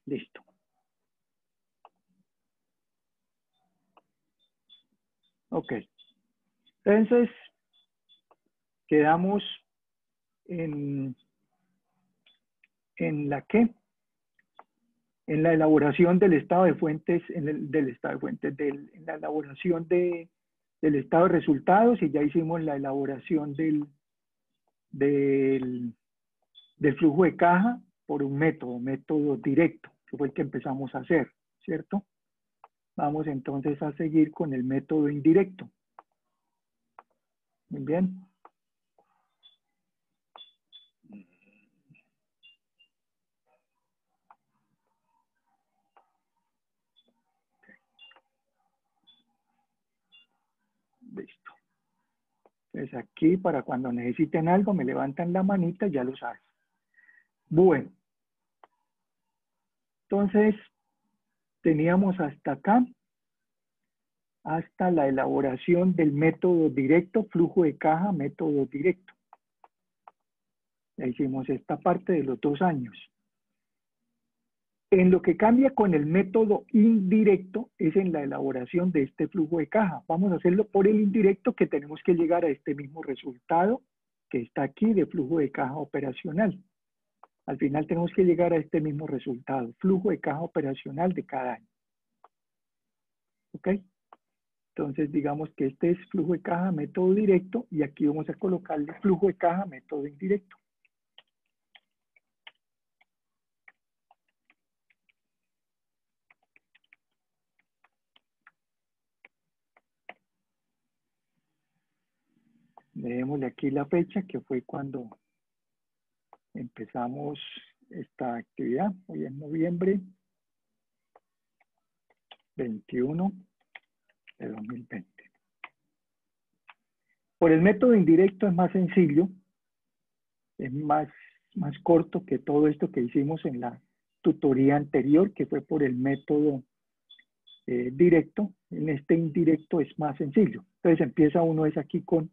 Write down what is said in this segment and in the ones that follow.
Listo. Ok. Entonces, quedamos en la ¿qué? En la elaboración del estado de fuentes, en la elaboración del estado de resultados, y ya hicimos la elaboración del flujo de caja por un método directo, que fue el que empezamos a hacer, ¿cierto? Vamos entonces a seguir con el método indirecto. Muy bien. Listo. Entonces aquí, para cuando necesiten algo, me levantan la manita y ya lo saben. Bueno. Entonces, teníamos hasta acá, hasta la elaboración del método directo, flujo de caja, método directo. Ya hicimos esta parte de los 2 años. En lo que cambia con el método indirecto es en la elaboración de este flujo de caja. Vamos a hacerlo por el indirecto, que tenemos que llegar a este mismo resultado que está aquí de flujo de caja operacional. Al final tenemos que llegar a este mismo resultado, flujo de caja operacional de cada año. ¿Ok? Entonces, digamos que este es flujo de caja, método directo, y aquí vamos a colocarle flujo de caja, método indirecto. Démosle aquí la fecha, que fue cuando empezamos esta actividad. Hoy es noviembre 21 de 2020. Por el método indirecto es más sencillo, es más corto que todo esto que hicimos en la tutoría anterior, que fue por el método directo. En este indirecto es más sencillo. Entonces empieza uno es aquí con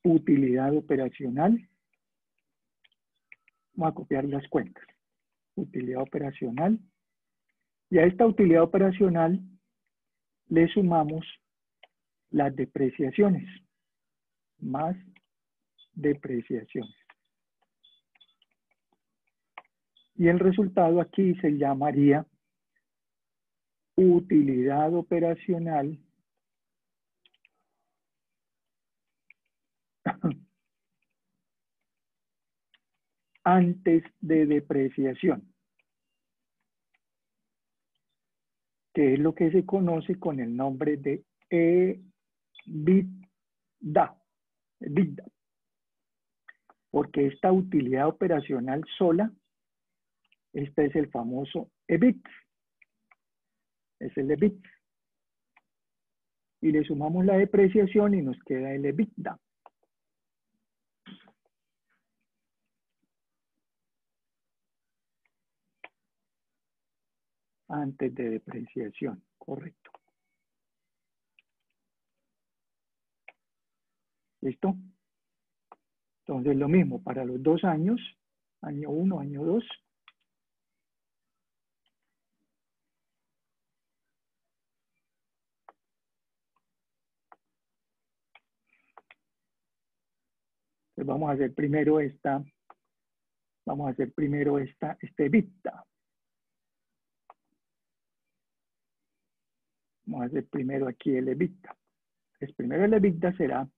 utilidad operacional. Vamos a copiar las cuentas. Utilidad operacional. Y a esta utilidad operacional le sumamos las depreciaciones. Más depreciaciones. Y el resultado aquí se llamaría utilidad operacional antes de depreciación, que es lo que se conoce con el nombre de EBITDA. EBITDA. Porque esta utilidad operacional sola, este es el famoso EBIT. Es el EBIT. Y le sumamos la depreciación y nos queda el EBITDA. Antes de depreciación, correcto. ¿Listo? Entonces lo mismo para los 2 años, año 1, año 2. Entonces vamos a hacer primero este EBITDA. Vamos a hacer primero aquí el EBITDA. Entonces primero el EBITDA será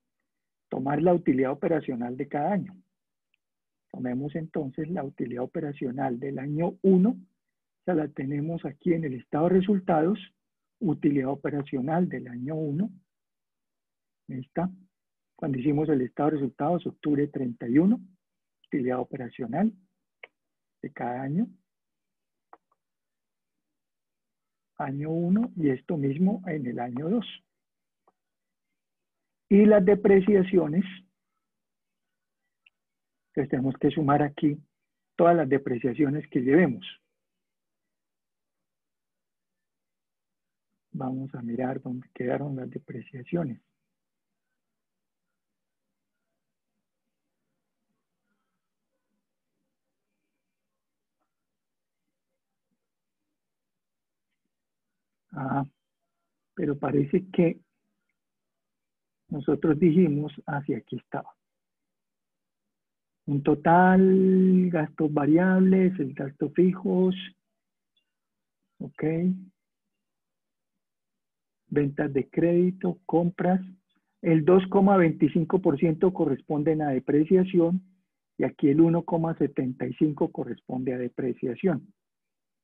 tomar la utilidad operacional de cada año. Tomemos entonces la utilidad operacional del año 1, ya la tenemos aquí en el estado de resultados, utilidad operacional del año 1, ahí está. Cuando hicimos el estado de resultados, octubre 31, utilidad operacional de cada año, año 1, y esto mismo en el año 2. Y las depreciaciones, entonces tenemos que sumar aquí todas las depreciaciones que llevemos. Vamos a mirar dónde quedaron las depreciaciones. Ah, pero parece que nosotros dijimos, hacia aquí estaba. Un total, gastos variables, el gasto fijos, ok. Ventas de crédito, compras. El 2,25% corresponden a depreciación y aquí el 1,75% corresponde a depreciación.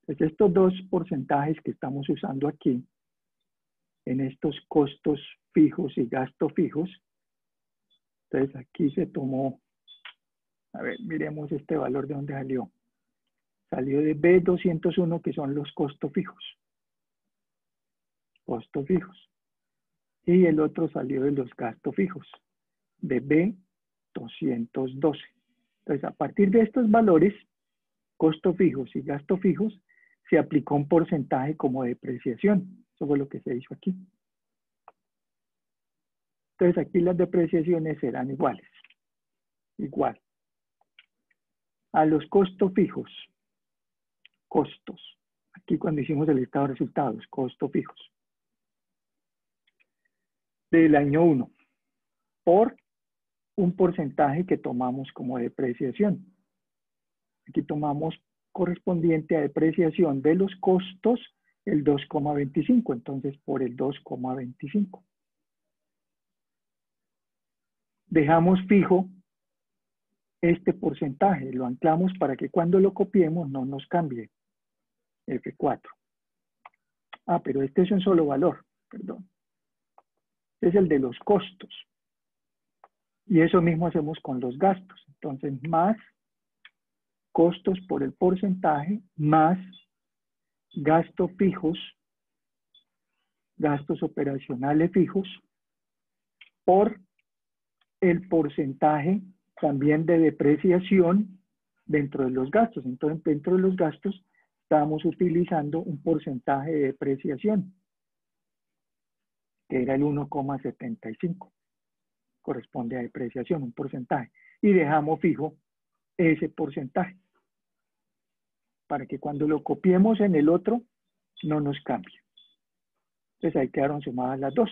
Entonces estos dos porcentajes que estamos usando aquí, en estos costos fijos y gastos fijos, entonces aquí se tomó, a ver, miremos este valor de dónde salió. Salió de B201, que son los costos fijos. Costos fijos. Y el otro salió de los gastos fijos, de B212. Entonces, a partir de estos valores, costos fijos y gastos fijos, se aplicó un porcentaje como depreciación. Eso fue lo que se hizo aquí. Entonces, aquí las depreciaciones serán iguales. Igual. A los costos fijos. Costos. Aquí cuando hicimos el listado de resultados, costos fijos. Del año 1. Por un porcentaje que tomamos como depreciación. Aquí tomamos correspondiente a depreciación de los costos el 2,25, entonces por el 2,25. Dejamos fijo este porcentaje, lo anclamos para que cuando lo copiemos no nos cambie. F4. Ah, pero este es un solo valor, perdón. Es el de los costos. Y eso mismo hacemos con los gastos. Entonces, más costos por el porcentaje, más gastos fijos, gastos operacionales fijos, por el porcentaje también de depreciación dentro de los gastos. Entonces, dentro de los gastos, estamos utilizando un porcentaje de depreciación, que era el 1,75. Corresponde a depreciación, un porcentaje. Y dejamos fijo ese porcentaje, para que cuando lo copiemos en el otro, no nos cambie. Entonces ahí quedaron sumadas las dos.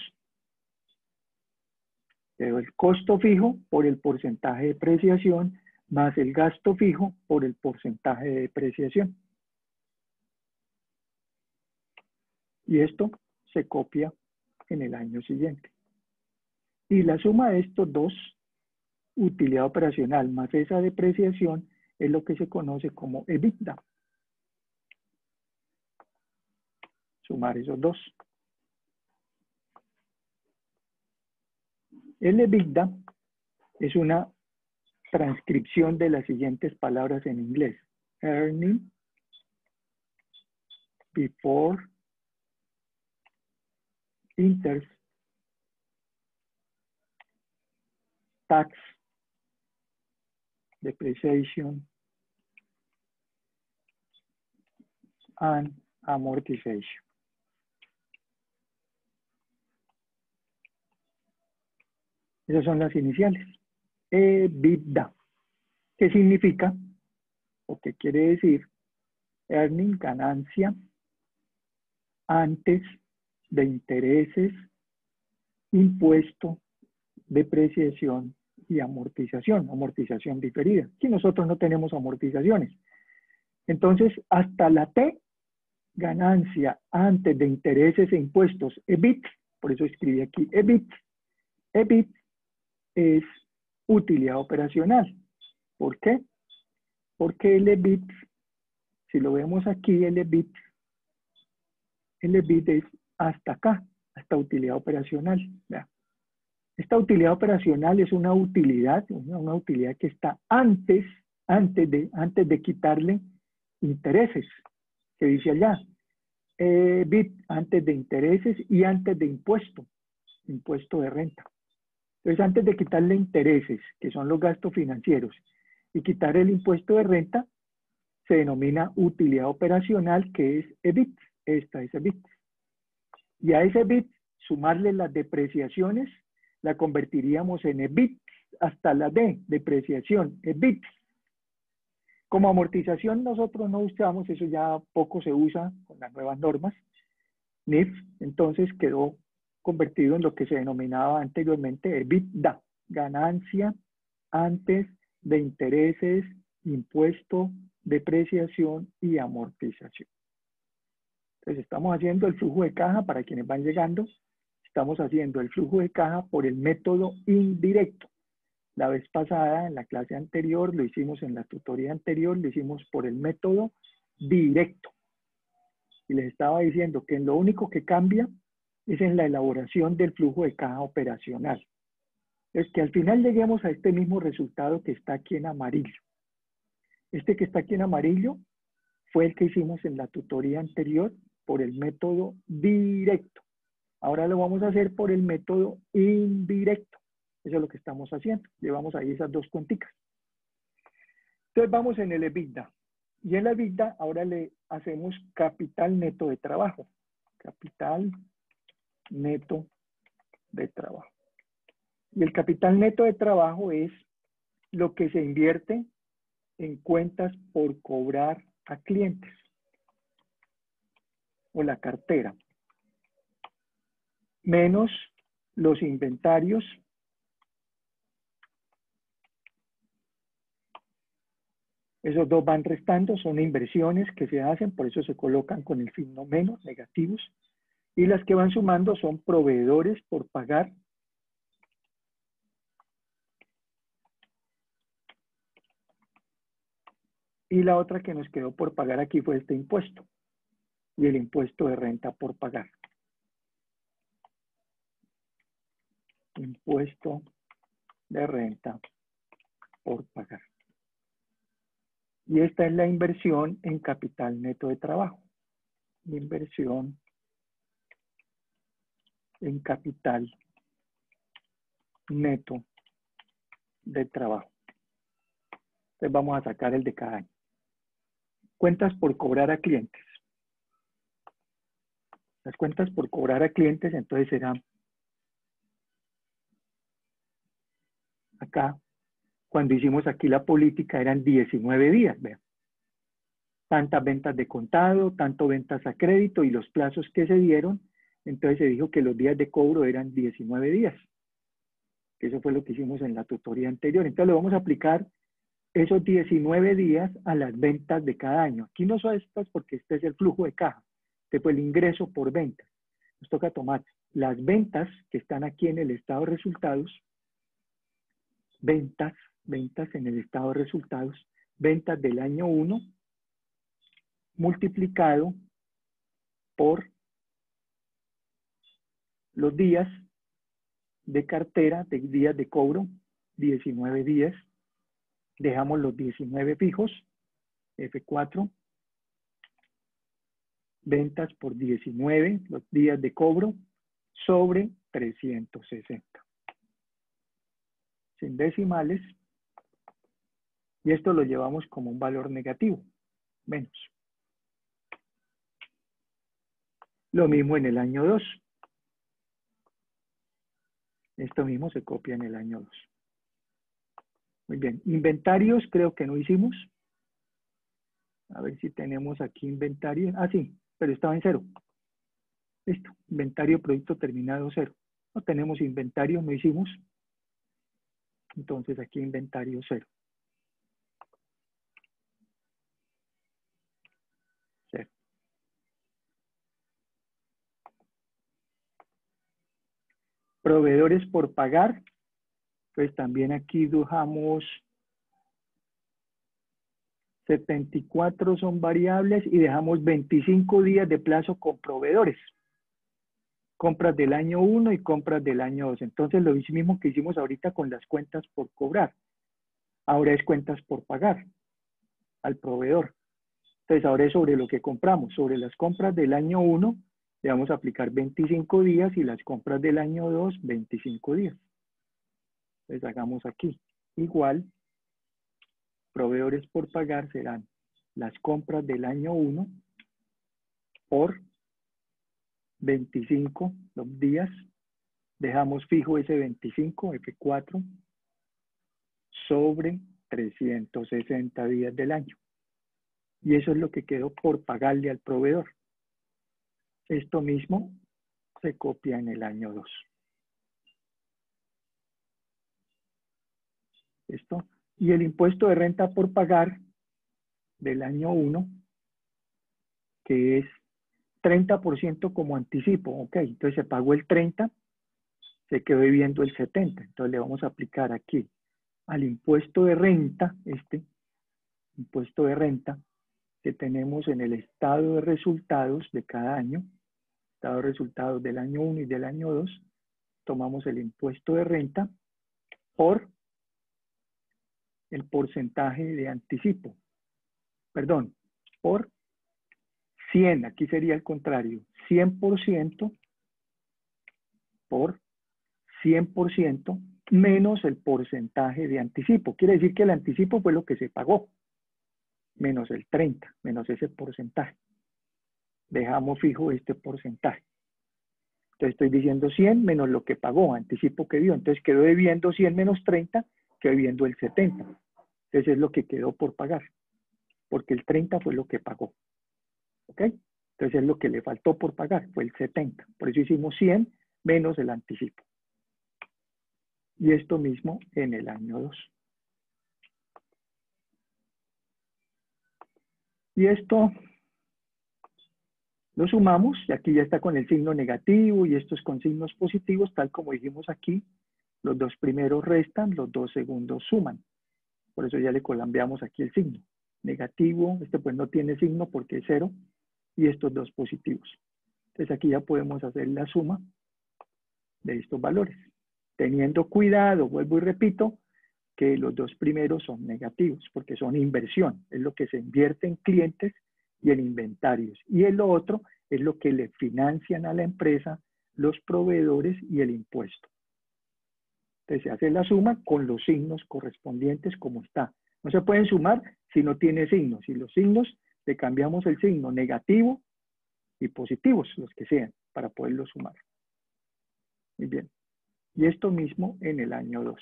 Pero el costo fijo por el porcentaje de depreciación más el gasto fijo por el porcentaje de depreciación. Y esto se copia en el año siguiente. Y la suma de estos dos, utilidad operacional más esa depreciación, es lo que se conoce como EBITDA. Sumar esos dos. El EBITDA es una transcripción de las siguientes palabras en inglés. Earning before interest, tax, depreciation, and amortization. Esas son las iniciales. EBITDA. ¿Qué significa? ¿O qué quiere decir? Earning, ganancia, antes de intereses, impuesto, depreciación y amortización. Amortización diferida. Aquí nosotros no tenemos amortizaciones. Entonces, hasta la T, ganancia antes de intereses e impuestos, EBIT, por eso escribí aquí EBIT. EBIT es utilidad operacional. ¿Por qué? Porque el EBIT, si lo vemos aquí, el EBIT es hasta acá, hasta utilidad operacional. ¿Ya? Esta utilidad operacional es una utilidad que está antes de quitarle intereses, que dice allá. EBIT antes de intereses y antes de impuesto de renta. Entonces, antes de quitarle intereses, que son los gastos financieros, y quitar el impuesto de renta, se denomina utilidad operacional, que es EBIT. Esta es EBIT. Y a ese EBIT, sumarle las depreciaciones, la convertiríamos en EBIT hasta la D, depreciación, EBIT. Como amortización nosotros no usamos, eso ya poco se usa con las nuevas normas. NIF entonces quedó convertido en lo que se denominaba anteriormente EBITDA, ganancia antes de intereses, impuesto, depreciación y amortización. Entonces estamos haciendo el flujo de caja para quienes van llegando. Estamos haciendo el flujo de caja por el método indirecto. La vez pasada, en la clase anterior, lo hicimos en la tutoría anterior, lo hicimos por el método directo. Y les estaba diciendo que lo único que cambia es en la elaboración del flujo de caja operacional. Es que al final lleguemos a este mismo resultado que está aquí en amarillo. Este que está aquí en amarillo fue el que hicimos en la tutoría anterior por el método directo. Ahora lo vamos a hacer por el método indirecto. Eso es lo que estamos haciendo. Llevamos ahí esas dos cuenticas. Entonces vamos en el EBITDA. Y en la EBITDA ahora le hacemos capital neto de trabajo. Capital neto de trabajo. Y el capital neto de trabajo es lo que se invierte en cuentas por cobrar a clientes o la cartera, menos los inventarios esos dos van restando, son inversiones que se hacen, por eso se colocan con el signo menos, negativos, y las que van sumando son proveedores por pagar y la otra que nos quedó por pagar aquí fue este impuesto y el impuesto de renta por pagar. Impuesto de renta por pagar. Y esta es la inversión en capital neto de trabajo. Inversión en capital neto de trabajo. Entonces vamos a sacar el de cada año. Cuentas por cobrar a clientes. Las cuentas por cobrar a clientes entonces serán acá. Cuando hicimos aquí la política eran 19 días, vean. Tantas ventas de contado, tanto ventas a crédito y los plazos que se dieron, entonces se dijo que los días de cobro eran 19 días. Eso fue lo que hicimos en la tutoría anterior. Entonces le vamos a aplicar esos 19 días a las ventas de cada año. Aquí no son estas porque este es el flujo de caja. Este fue el ingreso por ventas. Nos toca tomar las ventas que están aquí en el estado de resultados, ventas en el estado de resultados, ventas del año 1 multiplicado por los días de cartera, de días de cobro, 19 días. Dejamos los 19 fijos, F4, ventas por 19, los días de cobro, sobre 360. Sin decimales. Y esto lo llevamos como un valor negativo, menos. Lo mismo en el año 2. Esto mismo se copia en el año 2. Muy bien. Inventarios creo que no hicimos. A ver si tenemos aquí inventario. Ah, sí, pero estaba en 0. Listo. Inventario producto terminado 0. No tenemos inventario, no hicimos. Entonces aquí inventario 0. 0. Proveedores por pagar. Pues también aquí dejamos 74 son variables y dejamos 25 días de plazo con proveedores. Compras del año 1 y compras del año 2. Entonces lo mismo que hicimos ahorita con las cuentas por cobrar. Ahora es cuentas por pagar al proveedor. Entonces ahora es sobre lo que compramos. Sobre las compras del año 1 le vamos a aplicar 25 días y las compras del año 2, 25 días. Entonces hagamos aquí. Igual, proveedores por pagar serán las compras del año 1 por 25 los días. Dejamos fijo ese 25, F4, sobre 360 días del año. Y eso es lo que quedó por pagarle al proveedor. Esto mismo se copia en el año 2. ¿Listo? Y el impuesto de renta por pagar del año 1, que es 30% como anticipo, ok, entonces se pagó el 30, se quedó debiendo el 70, entonces le vamos a aplicar aquí al impuesto de renta, este impuesto de renta que tenemos en el estado de resultados de cada año, estado de resultados del año 1 y del año 2, tomamos el impuesto de renta por el porcentaje de anticipo, perdón, por 100, aquí sería el contrario, 100% por 100% menos el porcentaje de anticipo. Quiere decir que el anticipo fue lo que se pagó, menos el 30, menos ese porcentaje. Dejamos fijo este porcentaje. Entonces estoy diciendo 100 menos lo que pagó, anticipo que dio. Entonces quedó debiendo 100 menos 30, quedó debiendo el 70. Entonces es lo que quedó por pagar, porque el 30 fue lo que pagó. ¿Ok? Entonces es lo que le faltó por pagar, fue el 70. Por eso hicimos 100 menos el anticipo. Y esto mismo en el año 2. Y esto lo sumamos, y aquí ya está con el signo negativo y estos con signos positivos, tal como dijimos aquí. Los dos primeros restan, los dos segundos suman. Por eso ya le cambiamos aquí el signo. Negativo, este pues no tiene signo porque es 0, y estos dos positivos. Entonces aquí ya podemos hacer la suma de estos valores. Teniendo cuidado, vuelvo y repito, que los dos primeros son negativos, porque son inversión, es lo que se invierte en clientes y en inventarios. Y el otro es lo que le financian a la empresa los proveedores y el impuesto. Entonces se hace la suma con los signos correspondientes como está. No se pueden sumar si no tiene signos. Si los signos, le cambiamos el signo negativo y positivos, los que sean, para poderlos sumar. Muy bien. Y esto mismo en el año 2.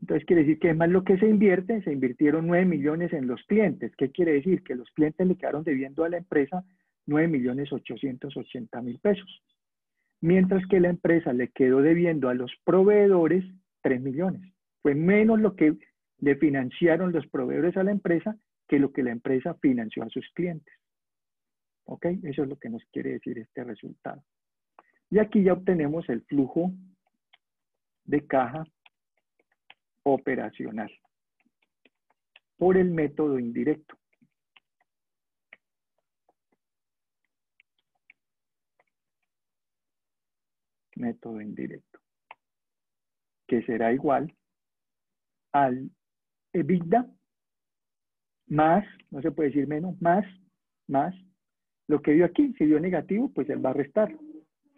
Entonces quiere decir que es más lo que se invierte, se invirtieron 9 millones en los clientes. ¿Qué quiere decir? Que los clientes le quedaron debiendo a la empresa 9.880.000 pesos. Mientras que la empresa le quedó debiendo a los proveedores 3 millones. Fue menos lo que le financiaron los proveedores a la empresa que lo que la empresa financió a sus clientes. ¿Ok? Eso es lo que nos quiere decir este resultado. Y aquí ya obtenemos el flujo de caja operacional por el método indirecto. Método indirecto, que será igual al EBITDA más, no se puede decir menos, más lo que dio aquí. Si dio negativo, pues él va a restar.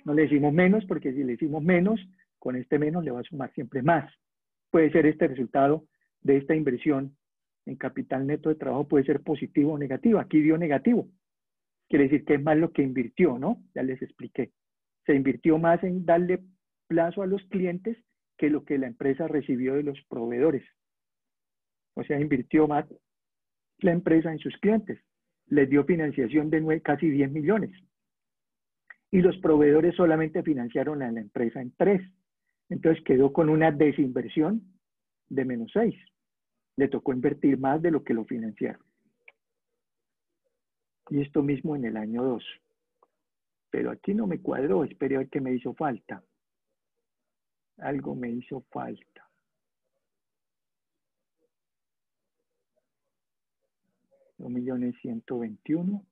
No le decimos menos, porque si le decimos menos, con este menos le va a sumar siempre más. Puede ser este resultado de esta inversión en capital neto de trabajo, puede ser positivo o negativo. Aquí dio negativo. Quiere decir que es más lo que invirtió, ¿no? Ya les expliqué. Se invirtió más en darle plazo a los clientes que lo que la empresa recibió de los proveedores. O sea, invirtió más la empresa en sus clientes. Les dio financiación de casi 10 millones. Y los proveedores solamente financiaron a la empresa en 3. Entonces quedó con una desinversión de menos 6. Le tocó invertir más de lo que lo financiaron. Y esto mismo en el año 2. Pero aquí no me cuadró, esperé a ver qué me hizo falta. Algo me hizo falta. $2.121.000.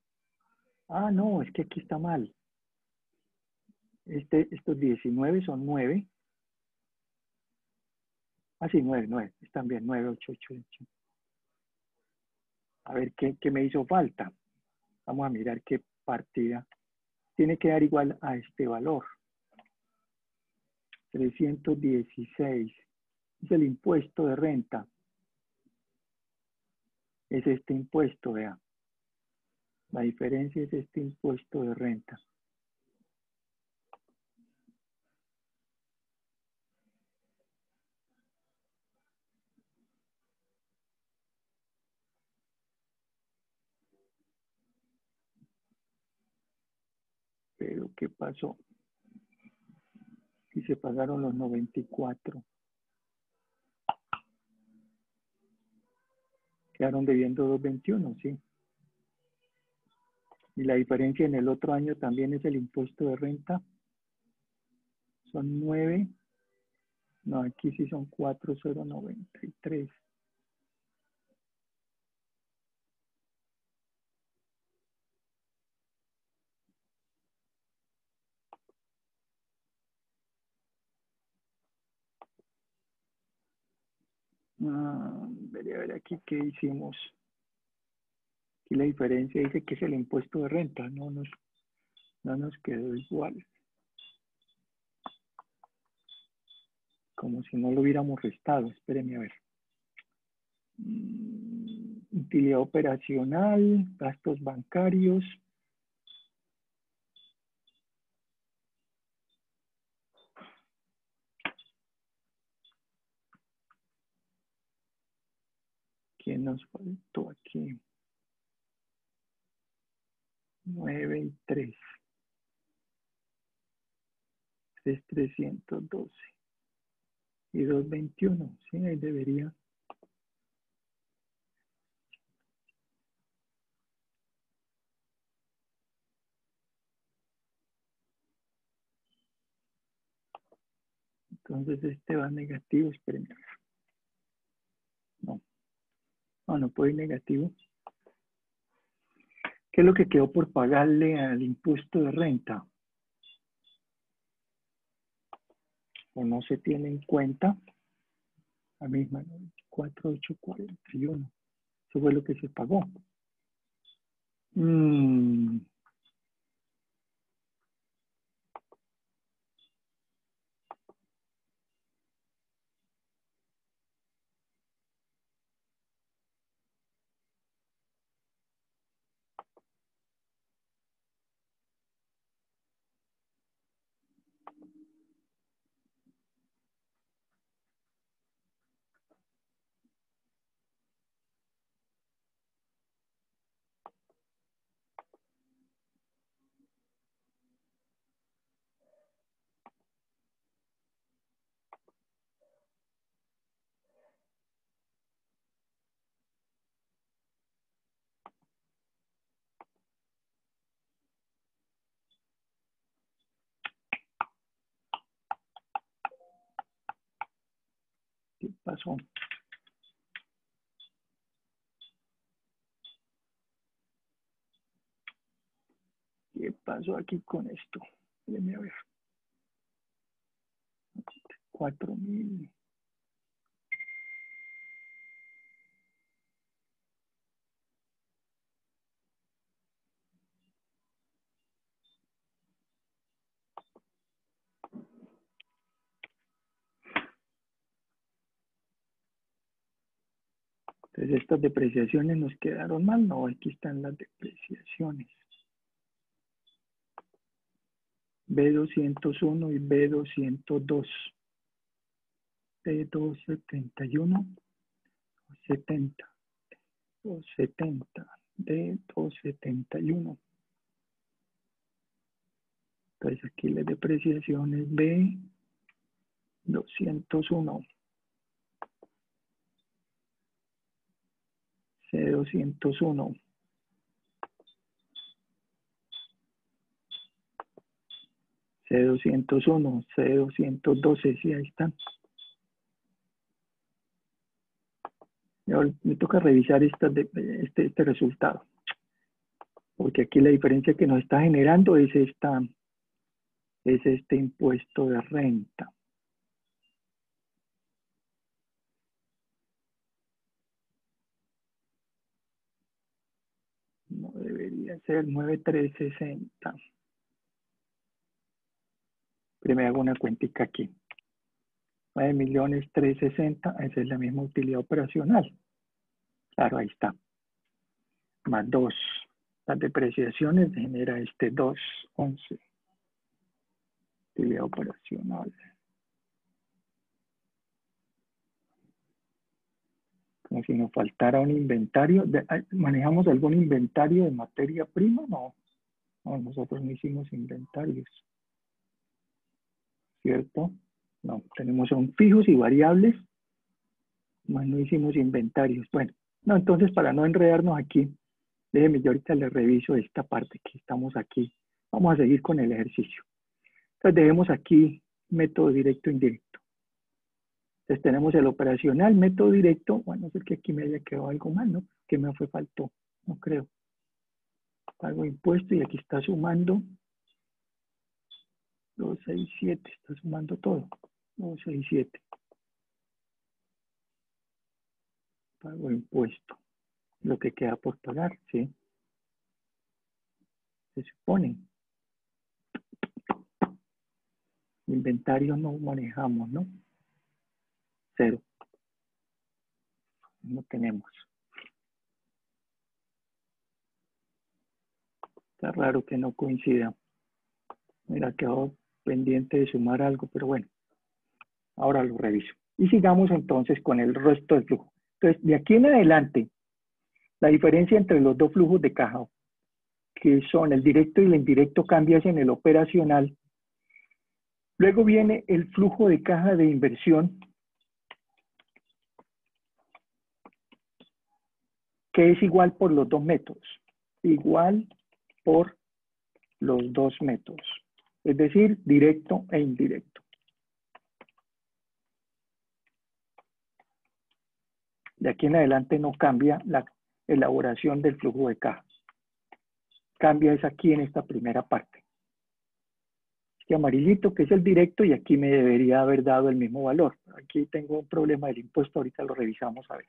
Ah, no, es que aquí está mal. Estos 19 son 9. Ah, sí, 9. Están bien, 9, 8, 8, 8. A ver, ¿qué me hizo falta? Vamos a mirar qué partida tiene que dar igual a este valor. 316. Es el impuesto de renta. Es este impuesto, vea. La diferencia es este impuesto de renta. Pero ¿qué pasó? Y se pagaron los 94. Quedaron debiendo 221, sí. Y la diferencia en el otro año también es el impuesto de renta. Son 9. No, aquí sí son 4,093. Veré a ver aquí qué hicimos. Aquí la diferencia dice que es el impuesto de renta. No nos quedó igual. Como si no lo hubiéramos restado. Espérenme a ver. Utilidad operacional, gastos bancarios. ¿Qué nos faltó aquí? 9 y 3. 3,312. Y 221. Sí, ahí debería. Entonces este va negativo. Espérenme. No puede ir negativo. ¿Qué es lo que quedó por pagarle al impuesto de renta? O no se tiene en cuenta. La misma, 4,841. Eso fue lo que se pagó. ¿Qué pasó? ¿Qué pasó aquí con esto? Déjenme ver. 4,000. Entonces estas depreciaciones nos quedaron mal. No, aquí están las depreciaciones. B201 y B202. D271. 70. 270. D271. Entonces aquí la depreciación es B201. C201. C201, C212, sí, ahí están. Ahora me toca revisar este resultado, porque aquí la diferencia que nos está generando es este impuesto de renta. No debería ser 9,360. Primero hago una cuentica aquí. 9,360,000, esa es la misma utilidad operacional. Claro, ahí está. Más 2. Las depreciaciones genera este 2,11. Utilidad operacional. Como si nos faltara un inventario. ¿Manejamos algún inventario de materia prima? No. No, nosotros no hicimos inventarios, ¿cierto? No, tenemos son fijos y variables, más no hicimos inventarios. Bueno, no, entonces para no enredarnos aquí, déjeme, yo ahorita le reviso esta parte que estamos aquí. Vamos a seguir con el ejercicio. Entonces dejemos aquí método directo e indirecto. Entonces tenemos el operacional, método directo. Bueno, no sé que aquí me haya quedado algo mal, ¿no? ¿Qué me faltó? No creo. Pago impuesto y aquí está sumando 267, está sumando todo. 267. Pago impuesto. Lo que queda por pagar, ¿sí? Se supone. Inventario no manejamos, ¿no? 0. No tenemos. Está raro que no coincida. Mira, quedó pendiente de sumar algo, pero bueno. Ahora lo reviso. Y sigamos entonces con el resto del flujo. Entonces, de aquí en adelante, la diferencia entre los dos flujos de caja, que son el directo y el indirecto, cambia en el operacional. Luego viene el flujo de caja de inversión, que es igual por los dos métodos. Igual por los dos métodos. Es decir, directo e indirecto. De aquí en adelante no cambia la elaboración del flujo de caja. Cambia es aquí en esta primera parte. Este amarillito que es el directo y aquí me debería haber dado el mismo valor. Aquí tengo un problema del impuesto, ahorita lo revisamos a ver.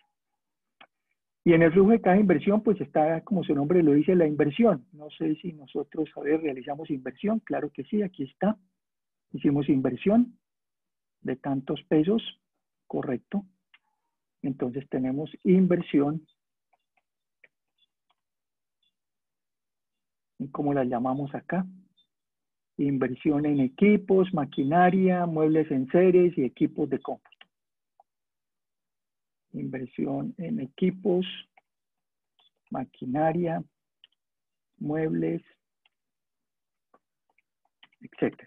Y en el flujo de caja de inversión pues está, como su nombre lo dice, la inversión. No sé si nosotros, a ver, realizamos inversión. Claro que sí, aquí está. Hicimos inversión de tantos pesos, correcto. Entonces tenemos inversión, ¿cómo la llamamos acá? Inversión en equipos, maquinaria, muebles en series y equipos de cómputo. Inversión en equipos, maquinaria, muebles, etc.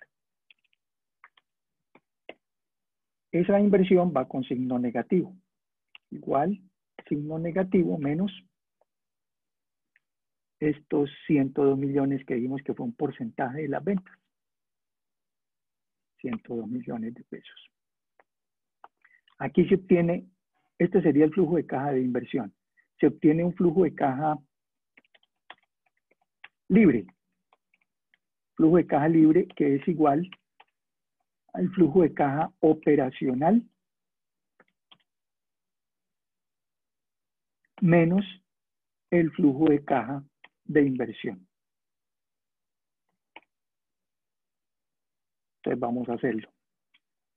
Esa inversión va con signo negativo. Igual, signo negativo menos estos 102 millones que vimos que fue un porcentaje de las ventas. 102 millones de pesos. Aquí se obtiene, este sería el flujo de caja de inversión. Se obtiene un flujo de caja libre. Flujo de caja libre que es igual al flujo de caja operacional menos el flujo de caja de inversión. Entonces vamos a hacerlo.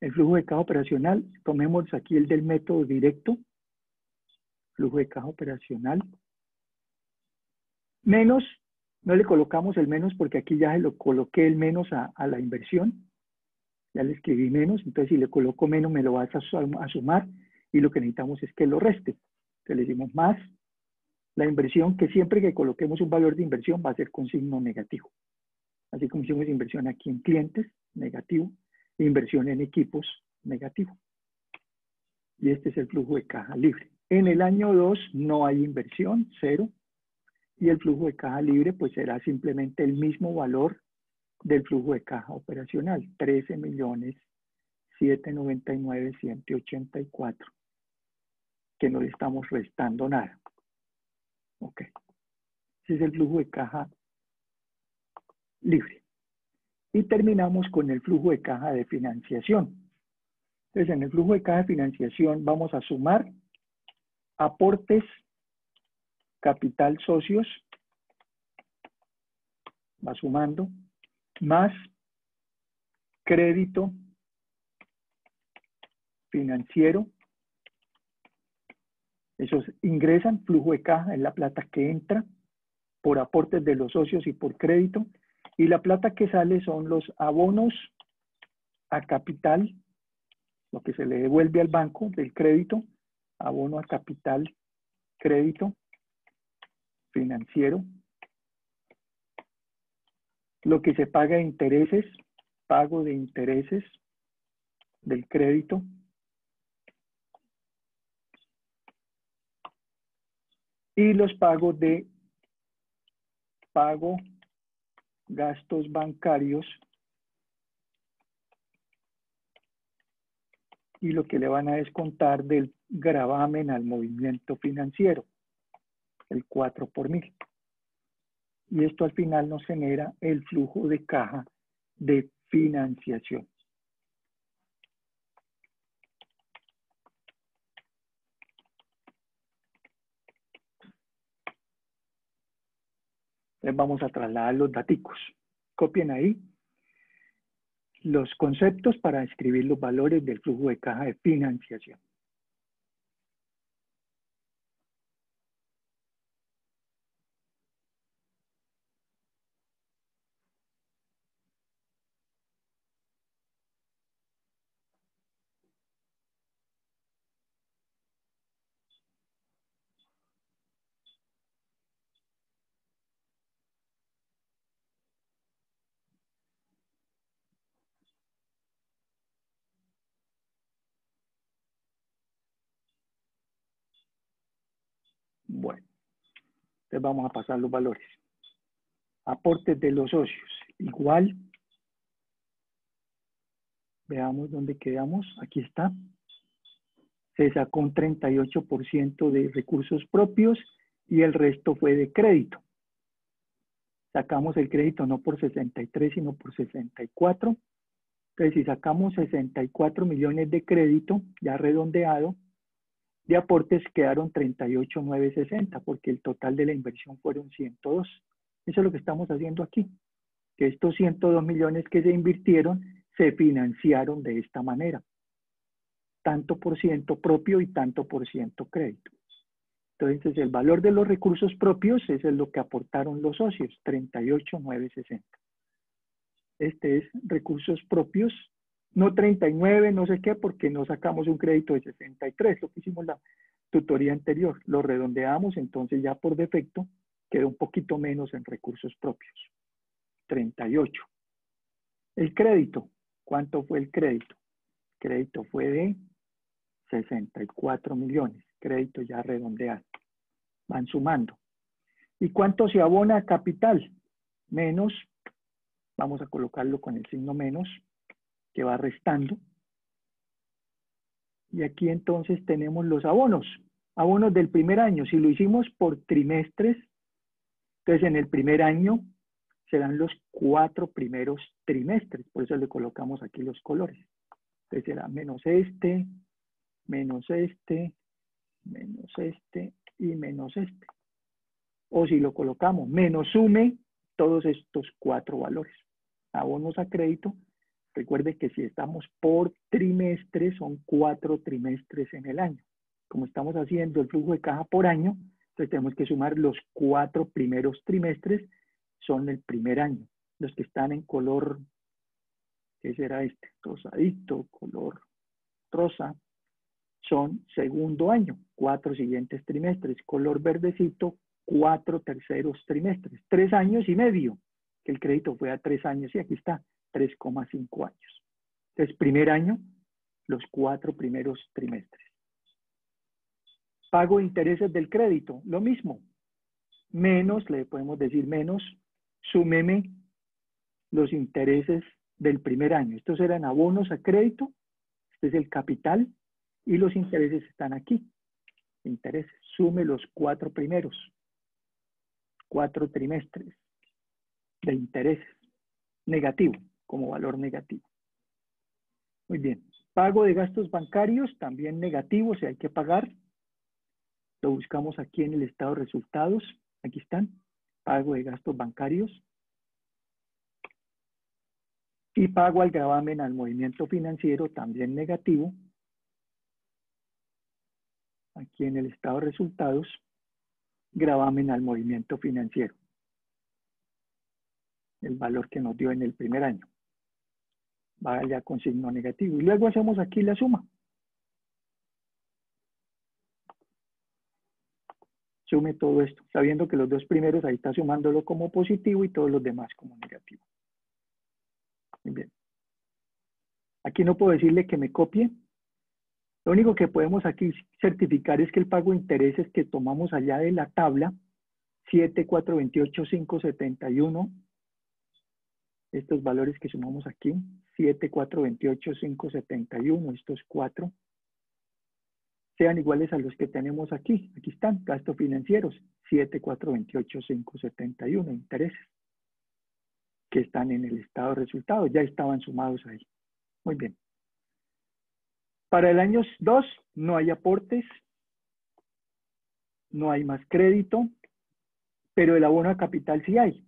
El flujo de caja operacional, tomemos aquí el del método directo, flujo de caja operacional, menos, no le colocamos el menos porque aquí ya se lo coloqué el menos a la inversión, ya le escribí menos, entonces si le coloco menos me lo vas a sumar y lo que necesitamos es que lo reste. Entonces le decimos más la inversión, que siempre que coloquemos un valor de inversión va a ser con signo negativo. Así como hicimos inversión aquí en clientes, negativo, e inversión en equipos, negativo. Y este es el flujo de caja libre. En el año 2 no hay inversión, 0, y el flujo de caja libre pues será simplemente el mismo valor del flujo de caja operacional, 13.799.184, que no le estamos restando nada. Ok. Ese es el flujo de caja libre. Y terminamos con el flujo de caja de financiación. Entonces, en el flujo de caja de financiación vamos a sumar aportes, capital socios, va sumando, más crédito financiero. Esos ingresan, flujo de caja es la plata que entra por aportes de los socios y por crédito. Y la plata que sale son los abonos a capital, lo que se le devuelve al banco del crédito, abono a capital, crédito financiero, Lo que se paga de intereses, pago de intereses del crédito. Y los pagos de pago, gastos bancarios y lo que le van a descontar del gravamen al movimiento financiero, el 4 por 1000. Y esto al final nos genera el flujo de caja de financiación. Entonces vamos a trasladar los daticos. Copien ahí los conceptos para escribir los valores del flujo de caja de financiación. Bueno, entonces vamos a pasar los valores. Aportes de los socios, igual. Veamos dónde quedamos. Aquí está. Se sacó un 38% de recursos propios y el resto fue de crédito. Sacamos el crédito no por 63, sino por 64. Entonces, si sacamos 64 millones de crédito, ya redondeado, de aportes quedaron 38,960, porque el total de la inversión fueron 102. Eso es lo que estamos haciendo aquí, que estos 102 millones que se invirtieron se financiaron de esta manera. Tanto por ciento propio y tanto por ciento crédito. Entonces, el valor de los recursos propios es lo que aportaron los socios, 38,960. Este es recursos propios, no 39, no sé qué, porque no sacamos un crédito de 63, lo que hicimos la tutoría anterior. Lo redondeamos, entonces ya por defecto quedó un poquito menos en recursos propios, 38. El crédito, ¿cuánto fue el crédito? El crédito fue de 64 millones, crédito ya redondeado. Van sumando. ¿Y cuánto se abona a capital? Menos, vamos a colocarlo con el signo menos, que va restando. Y aquí entonces tenemos los abonos. Abonos del primer año. Si lo hicimos por trimestres, entonces en el primer año serán los 4 primeros trimestres. Por eso le colocamos aquí los colores. Entonces será menos este, menos este, menos este y menos este. O si lo colocamos, menos sume todos estos 4 valores. Abonos a crédito. Recuerde que si estamos por trimestre, son 4 trimestres en el año. Como estamos haciendo el flujo de caja por año, entonces tenemos que sumar los 4 primeros trimestres, son el primer año. Los que están en color, ¿qué será este? Rosadito, color rosa, son segundo año, 4 siguientes trimestres. Color verdecito, 4 terceros trimestres. 3 años y medio, que el crédito fue a 3 años y aquí está, 3,5 años. Entonces, primer año, los 4 primeros trimestres. Pago de intereses del crédito, lo mismo. Menos, le podemos decir menos, súmeme los intereses del primer año. Estos eran abonos a crédito, este es el capital, y los intereses están aquí. Intereses, sume los 4 primeros, 4 trimestres de intereses. Negativo, como valor negativo. Muy bien. Pago de gastos bancarios, también negativo, o sea, hay que pagar. Lo buscamos aquí en el estado de resultados. Aquí están. Pago de gastos bancarios. Y pago al gravamen al movimiento financiero, también negativo. Aquí en el estado de resultados, gravamen al movimiento financiero. El valor que nos dio en el primer año. Va ya con signo negativo. Y luego hacemos aquí la suma. Sume todo esto, sabiendo que los 2 primeros ahí está sumándolo como positivo y todos los demás como negativo. Muy bien. Aquí no puedo decirle que me copie. Lo único que podemos aquí certificar es que el pago de intereses que tomamos allá de la tabla, 7,428,571, estos valores que sumamos aquí, 7,428,571, estos 4, sean iguales a los que tenemos aquí. Aquí están, gastos financieros, 7,428,571, intereses, que están en el estado de resultados, ya estaban sumados ahí. Muy bien. Para el año 2 no hay aportes, no hay más crédito, pero el abono a capital sí hay.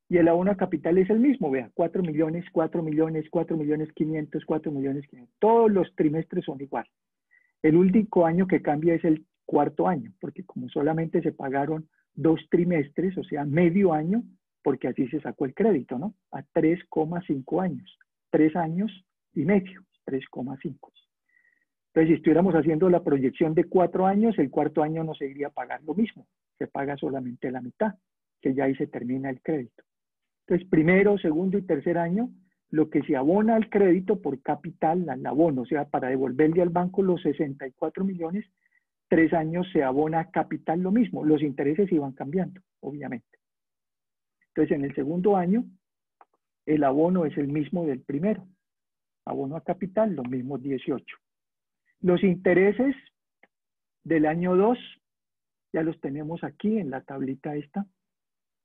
Y el abono a capital es el mismo, vea, 4 millones, 4 millones, 4 millones 500, 4 millones 500. Todos los trimestres son igual. El único año que cambia es el cuarto año, porque como solamente se pagaron 2 trimestres, o sea, medio año, porque así se sacó el crédito, ¿no? A 3,5 años. 3 años y medio, 3,5. Entonces, si estuviéramos haciendo la proyección de 4 años, el cuarto año no se iría a pagar lo mismo. Se paga solamente la mitad, que ya ahí se termina el crédito. Entonces, primero, segundo y tercer año, lo que se abona al crédito por capital, al abono, o sea, para devolverle al banco los 64 millones, 3 años se abona a capital lo mismo. Los intereses iban cambiando, obviamente. Entonces, en el segundo año, el abono es el mismo del primero. Abono a capital, los mismos 18. Los intereses del año 2, ya los tenemos aquí en la tablita esta.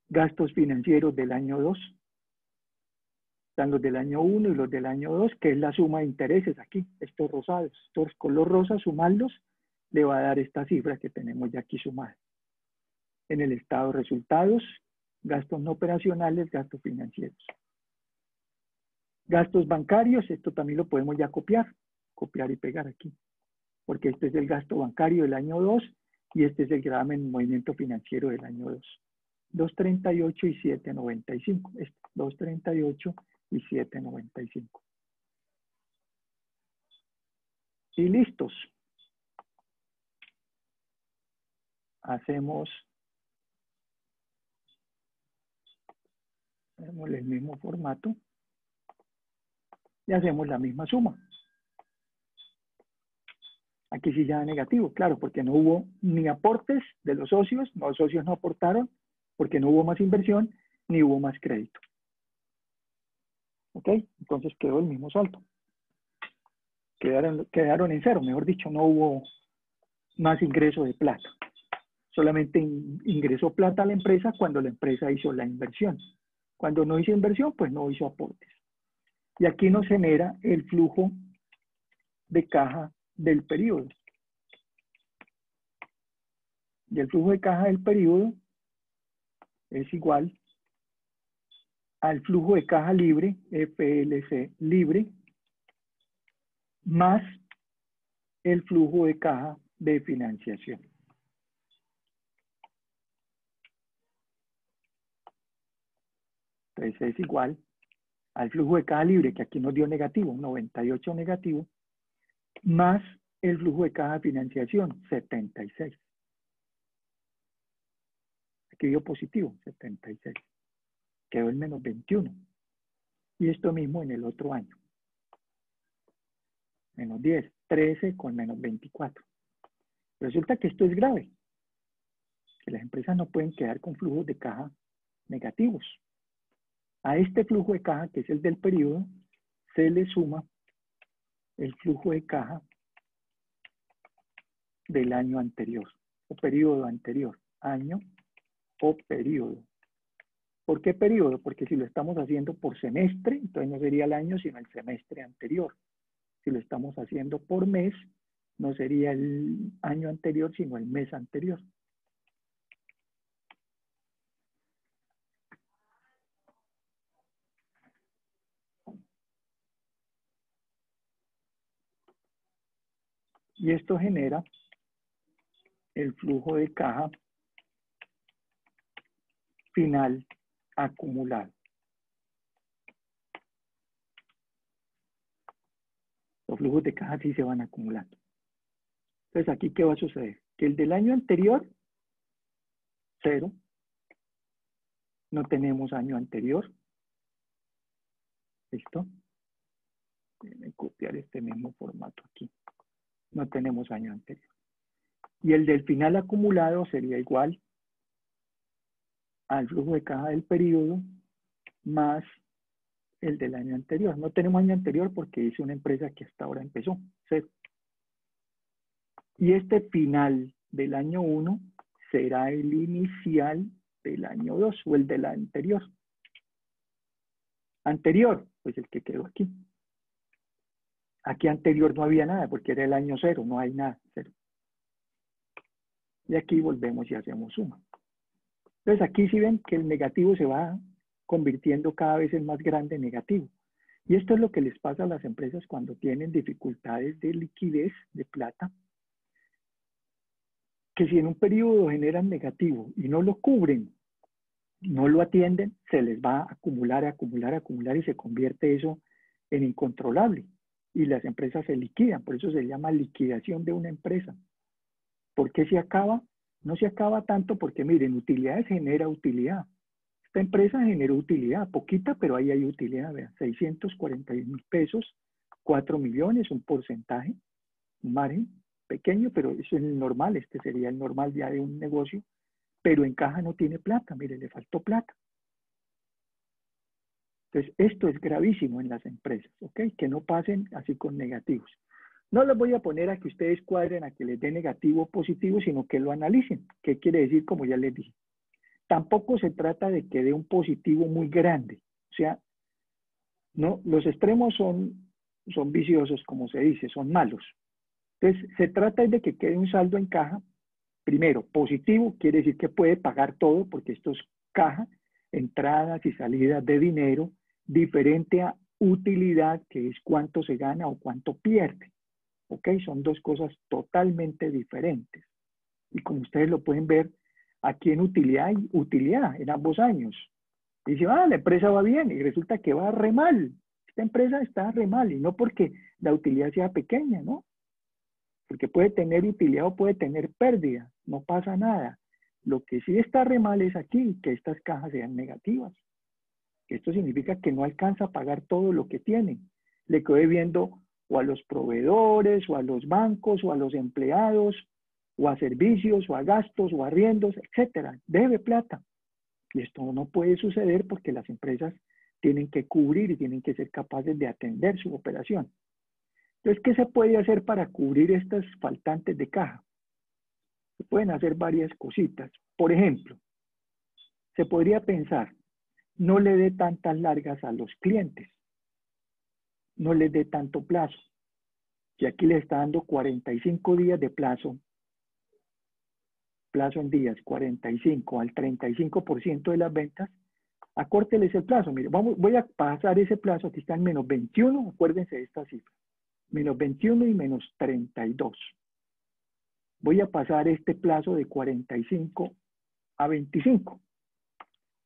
Gastos financieros del año 2. Están los del año 1 y los del año 2, que es la suma de intereses aquí, estos rosados. Estos color rosa, sumarlos, le va a dar esta cifra que tenemos ya aquí sumada. En el estado de resultados, gastos no operacionales, gastos financieros. Gastos bancarios, esto también lo podemos ya copiar y pegar aquí, porque este es el gasto bancario del año 2 y este es el gravamen en movimiento financiero del año 2. 238 y 795. 238 y 795. Y listos. Hacemos el mismo formato y hacemos la misma suma. Aquí sí ya da negativo, claro, porque no hubo ni aportes de los socios no aportaron, porque no hubo más inversión, ni hubo más crédito. ¿Ok? Entonces quedó el mismo saldo. Quedaron en cero, mejor dicho, no hubo más ingreso de plata. Solamente ingresó plata a la empresa cuando la empresa hizo la inversión. Cuando no hizo inversión, pues no hizo aportes. Y aquí nos genera el flujo de caja del periodo. Y el flujo de caja del periodo es igual al flujo de caja libre, FLC libre, más el flujo de caja de financiación. Entonces es igual al flujo de caja libre, que aquí nos dio negativo, 98 negativo, más el flujo de caja de financiación, 76. Aquí dio positivo, 76. Quedó el menos 21. Y esto mismo en el otro año. Menos 10, 13 con menos 24. Resulta que esto es grave. Que las empresas no pueden quedar con flujos de caja negativos. A este flujo de caja, que es el del periodo, se le suma el flujo de caja del año anterior, o periodo anterior, año o periodo. ¿Por qué periodo? Porque si lo estamos haciendo por semestre, entonces no sería el año, sino el semestre anterior. Si lo estamos haciendo por mes, no sería el año anterior, sino el mes anterior. Y esto genera el flujo de caja final acumulado. Los flujos de caja sí se van acumulando. Entonces, aquí, ¿qué va a suceder? Que el del año anterior, 0. No tenemos año anterior. ¿Listo? Déjenme copiar este mismo formato aquí. No tenemos año anterior. Y el del final acumulado sería igual al flujo de caja del periodo más el del año anterior. No tenemos año anterior porque es una empresa que hasta ahora empezó, 0. Y este final del año 1 será el inicial del año 2 o el del anterior. Anterior, pues el que quedó aquí. Aquí anterior no había nada porque era el año 0, no hay nada, 0. Y aquí volvemos y hacemos suma. Entonces aquí sí ven que el negativo se va convirtiendo cada vez en más grande negativo. Y esto es lo que les pasa a las empresas cuando tienen dificultades de liquidez, de plata, que si en un periodo generan negativo y no lo cubren, no lo atienden, se les va a acumular, acumular, acumular y se convierte eso en incontrolable. Y las empresas se liquidan, por eso se llama liquidación de una empresa. ¿Por qué se acaba? No se acaba tanto porque, miren, utilidades genera utilidad. Esta empresa generó utilidad, poquita, pero ahí hay utilidad, vean, 641.000 pesos, 4 millones, un porcentaje, un margen pequeño, pero eso es el normal, este sería el normal ya de un negocio, pero en caja no tiene plata, miren, le faltó plata. Entonces, esto es gravísimo en las empresas, ¿ok? Que no pasen así con negativos. No les voy a poner a que ustedes cuadren, a que les dé negativo o positivo, sino que lo analicen. ¿Qué quiere decir? Como ya les dije. Tampoco se trata de que dé un positivo muy grande. O sea, no, los extremos son viciosos, como se dice, son malos. Entonces, se trata de que quede un saldo en caja. Primero, positivo, quiere decir que puede pagar todo, porque esto es caja, entradas y salidas de dinero, diferente a utilidad, que es cuánto se gana o cuánto pierde. ¿Ok? Son dos cosas totalmente diferentes. Y como ustedes lo pueden ver, aquí en utilidad hay utilidad en ambos años. Y dice, la empresa va bien y resulta que va re mal. Esta empresa está re mal y no porque la utilidad sea pequeña, ¿no? Porque puede tener utilidad o puede tener pérdida, no pasa nada. Lo que sí está re mal es aquí, que estas cajas sean negativas. Esto significa que no alcanza a pagar todo lo que tiene. Le quedó debiendo o a los proveedores, o a los bancos, o a los empleados, o a servicios, o a gastos, o a arriendos, etcétera. Debe plata. Y esto no puede suceder porque las empresas tienen que cubrir y tienen que ser capaces de atender su operación. Entonces, ¿qué se puede hacer para cubrir estas faltantes de caja? Se pueden hacer varias cositas. Por ejemplo, se podría pensar, no le dé tantas largas a los clientes, no les dé tanto plazo. Y aquí le está dando 45 días de plazo en días, 45 al 35% de las ventas, acórteles el plazo. Mire, voy a pasar ese plazo, aquí está en menos 21, acuérdense de esta cifra, menos 21 y menos 32. Voy a pasar este plazo de 45 a 25.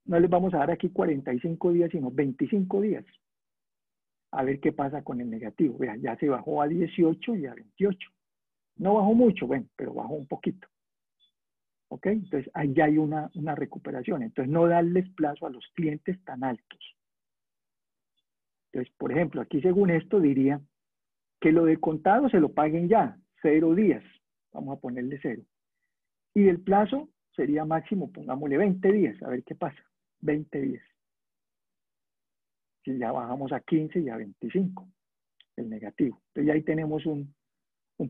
No les vamos a dar aquí 45 días, sino 25 días. A ver qué pasa con el negativo. Vean, ya se bajó a 18 y a 28. No bajó mucho, bueno, pero bajó un poquito. ¿Ok? Entonces, ahí ya hay una recuperación. Entonces, no darles plazo a los clientes tan altos. Entonces, por ejemplo, aquí según esto diría que lo de contado se lo paguen ya, 0 días. Vamos a ponerle 0. Y el plazo sería máximo, pongámosle 20 días, a ver qué pasa. 20 días. Si ya bajamos a 15 y a 25, el negativo. Entonces, ya ahí tenemos un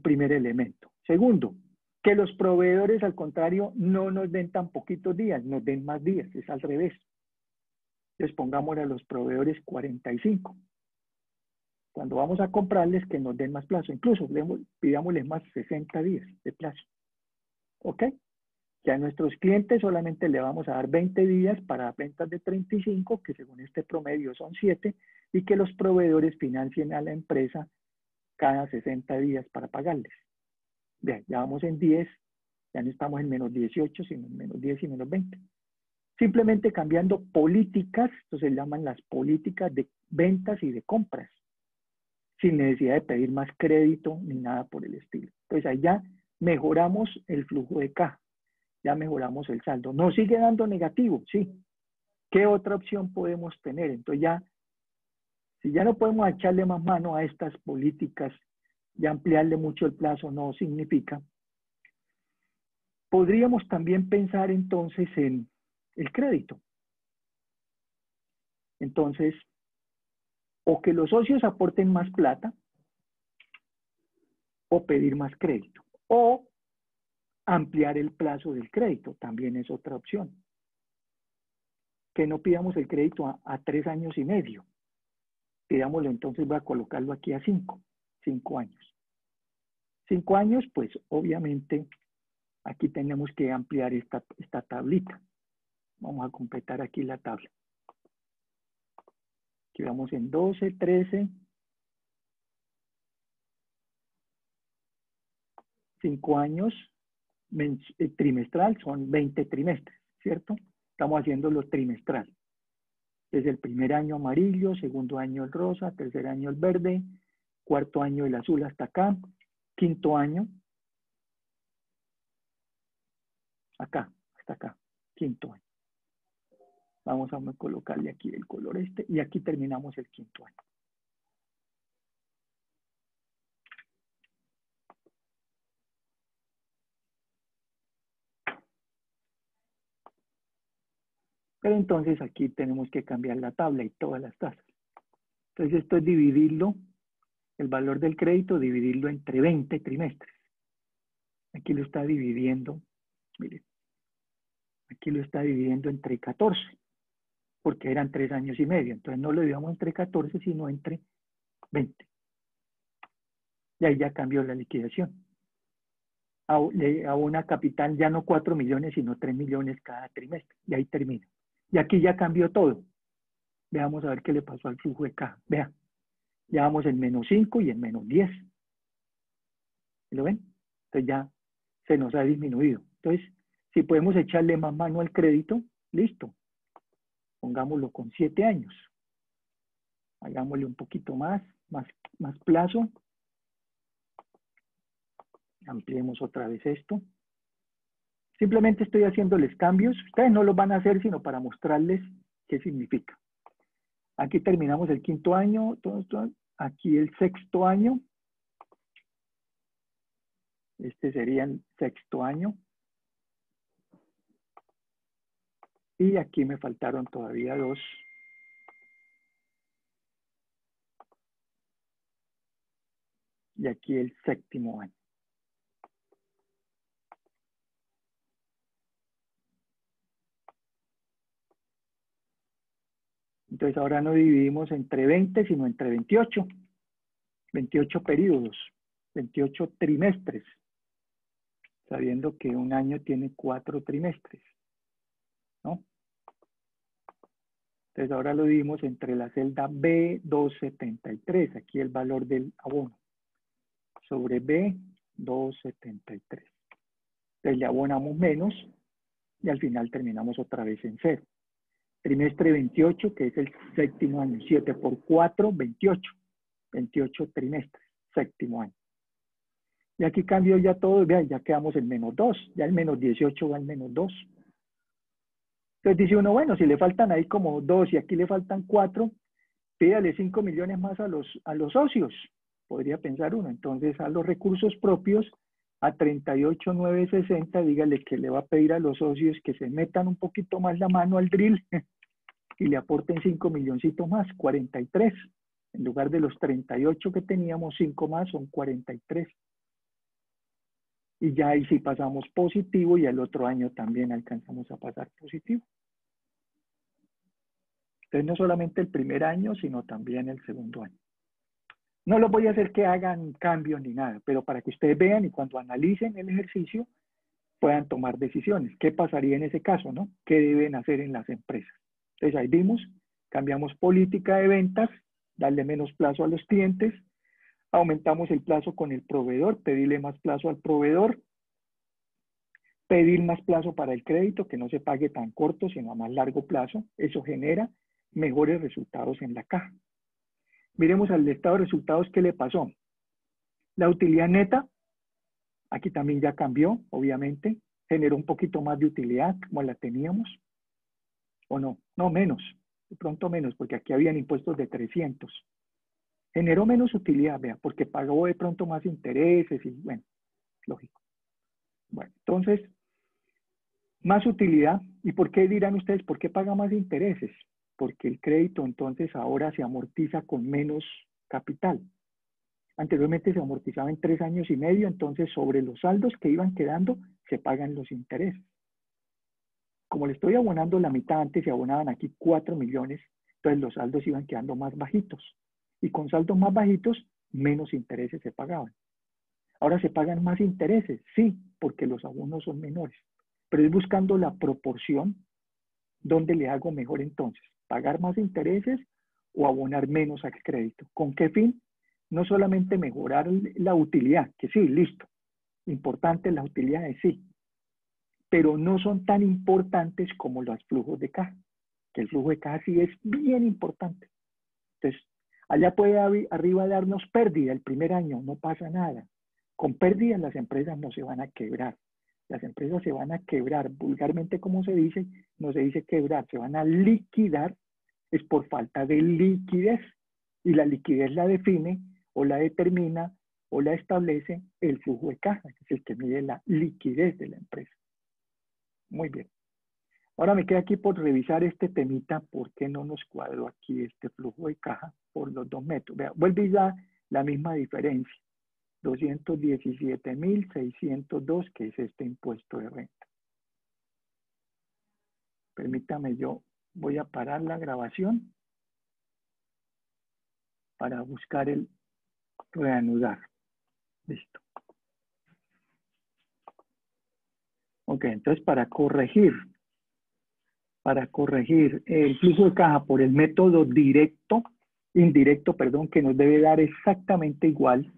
primer elemento. Segundo, que los proveedores, al contrario, no nos den tan poquitos días, nos den más días, es al revés. Les pongámosle a los proveedores 45. Cuando vamos a comprarles, que nos den más plazo, incluso pidámosles más 60 días de plazo. ¿Ok? Que a nuestros clientes solamente le vamos a dar 20 días para ventas de 35, que según este promedio son 7, y que los proveedores financien a la empresa cada 60 días para pagarles. Vean, ya vamos en 10, ya no estamos en menos 18, sino en menos 10 y menos 20. Simplemente cambiando políticas, esto se llaman las políticas de ventas y de compras, sin necesidad de pedir más crédito ni nada por el estilo. Entonces ahí ya mejoramos el flujo de caja, ya mejoramos el saldo. ¿Nos sigue dando negativo? Sí. ¿Qué otra opción podemos tener? Entonces ya Si ya no podemos echarle más mano a estas políticas y ampliarle mucho el plazo no significa, podríamos también pensar entonces en el crédito. Entonces, o que los socios aporten más plata, o pedir más crédito, o ampliar el plazo del crédito, también es otra opción. Que no pidamos el crédito a 3 años y medio. Pidámoslo entonces, voy a colocarlo aquí a 5 años. 5 años, pues obviamente aquí tenemos que ampliar esta tablita. Vamos a completar aquí la tabla. Aquí vamos en 12, 13, 5 años trimestral, son 20 trimestres, ¿cierto? Estamos haciéndolo trimestral. Desde el primer año amarillo, segundo año el rosa, tercer año el verde, cuarto año el azul hasta acá, quinto año, acá, hasta acá, quinto año. Vamos a colocarle aquí el color este y aquí terminamos el quinto año. Pero entonces aquí tenemos que cambiar la tabla y todas las tasas. Entonces esto es dividirlo, el valor del crédito, dividirlo entre 20 trimestres. Aquí lo está dividiendo, miren, aquí lo está dividiendo entre 14, porque eran 3 años y medio. Entonces no lo dividamos entre 14, sino entre 20. Y ahí ya cambió la liquidación. A una capital ya no 4 millones, sino 3 millones cada trimestre. Y ahí termina. Y aquí ya cambió todo. Veamos a ver qué le pasó al flujo de caja. Vean, ya vamos en menos 5 y en menos 10. ¿Lo ven? Entonces ya se nos ha disminuido. Entonces, si podemos echarle más mano al crédito, listo. Pongámoslo con 7 años. Hagámosle un poquito más plazo. Ampliemos otra vez esto. Simplemente estoy haciéndoles cambios. Ustedes no los van a hacer, sino para mostrarles qué significa. Aquí terminamos el quinto año. Aquí el sexto año. Este sería el sexto año. Y aquí me faltaron todavía 2. Y aquí el séptimo año. Entonces ahora no dividimos entre 20, sino entre 28. 28 periodos, 28 trimestres, sabiendo que un año tiene 4 trimestres, ¿no? Entonces ahora lo dividimos entre la celda B273, aquí el valor del abono, sobre B273. Entonces le abonamos menos y al final terminamos otra vez en 0. Trimestre 28, que es el séptimo año, 7 por 4, 28. 28 trimestres, séptimo año. Y aquí cambió ya todo, vean, ya quedamos en menos 2, ya el menos 18 va al menos 2. Entonces dice uno, bueno, si le faltan ahí como 2 y aquí le faltan 4, pídale 5 millones más a los socios, podría pensar uno. Entonces a los recursos propios, a 38,960, dígale que le va a pedir a los socios que se metan un poquito más la mano al drill y le aporten 5 milloncitos más, 43. En lugar de los 38 que teníamos, 5 más son 43. Y ya ahí sí pasamos positivo y el otro año también alcanzamos a pasar positivo. Entonces no solamente el primer año, sino también el segundo año. No los voy a hacer que hagan cambios ni nada, pero para que ustedes vean y cuando analicen el ejercicio puedan tomar decisiones. ¿Qué pasaría en ese caso, no? ¿Qué deben hacer en las empresas? Entonces ahí vimos, cambiamos política de ventas, darle menos plazo a los clientes, aumentamos el plazo con el proveedor, pedirle más plazo al proveedor, pedir más plazo para el crédito, que no se pague tan corto, sino a más largo plazo. Eso genera mejores resultados en la caja. Miremos al estado de resultados, ¿qué le pasó? La utilidad neta, aquí también ya cambió, obviamente, generó un poquito más de utilidad, como la teníamos, o no, no menos, de pronto menos, porque aquí habían impuestos de 300. Generó menos utilidad, vea, porque pagó de pronto más intereses y bueno, lógico. Bueno, entonces, más utilidad. ¿Y por qué dirán ustedes? ¿Por qué paga más intereses? Porque el crédito entonces ahora se amortiza con menos capital. Anteriormente se amortizaba en 3 años y medio, entonces sobre los saldos que iban quedando se pagan los intereses. Como le estoy abonando la mitad, antes se abonaban aquí 4 millones, entonces los saldos iban quedando más bajitos. Y con saldos más bajitos, menos intereses se pagaban. Ahora se pagan más intereses, sí, porque los abonos son menores. Pero es buscando la proporción donde le hago mejor entonces. Pagar más intereses o abonar menos al crédito. ¿Con qué fin? No solamente mejorar la utilidad, que sí, listo. Importante las utilidades, sí. Pero no son tan importantes como los flujos de caja. Que el flujo de caja sí es bien importante. Entonces, allá puede arriba darnos pérdida el primer año, no pasa nada. Con pérdidas las empresas no se van a quebrar. Las empresas se van a quebrar, vulgarmente como se dice, no se dice quebrar, se van a liquidar, es por falta de liquidez. Y la liquidez la define o la determina o la establece el flujo de caja, que es el que mide la liquidez de la empresa. Muy bien. Ahora me queda aquí por revisar este temita, ¿por qué no nos cuadró aquí este flujo de caja por los dos métodos? Vea, vuelve ya la misma diferencia, 217.602, que es este impuesto de renta. Permítame, yo voy a parar la grabación para buscar el reanudar. Listo. Ok, entonces para corregir el flujo de caja por el método indirecto, perdón, que nos debe dar exactamente igual